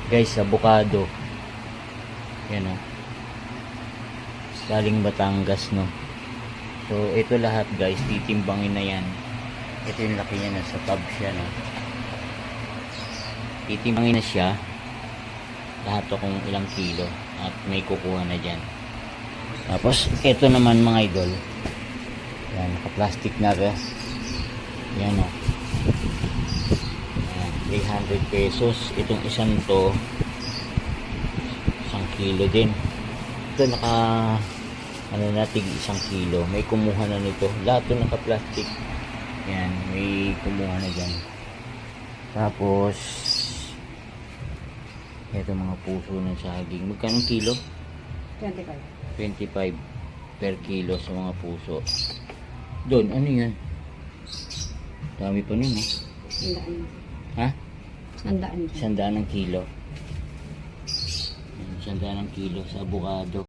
Guys, avocado. Yan o. Galing Batangas, no. So, ito lahat guys, titimbangin na yan. Ito yung laki niya, nasa tab siya, no. Titimbangin na siya. Lahat to kung ilang kilo. At may kukuha na dyan. Tapos, ito naman mga idol. Yan, naka-plastic na rin. Yan o. 300 pesos. Itong isang to, 1 kilo din. Ito naka ano natin 1 kilo, may kumuha na nito, lahat to naka-plastic. Yan, may kumuha na dyan. Tapos ito mga puso ng saging. Magkano kilo? 25 per kilo sa mga puso. Doon, ano yan? Dami pa nun, eh. Ha? 100 ng kilo. 100 ng kilo sa avocado.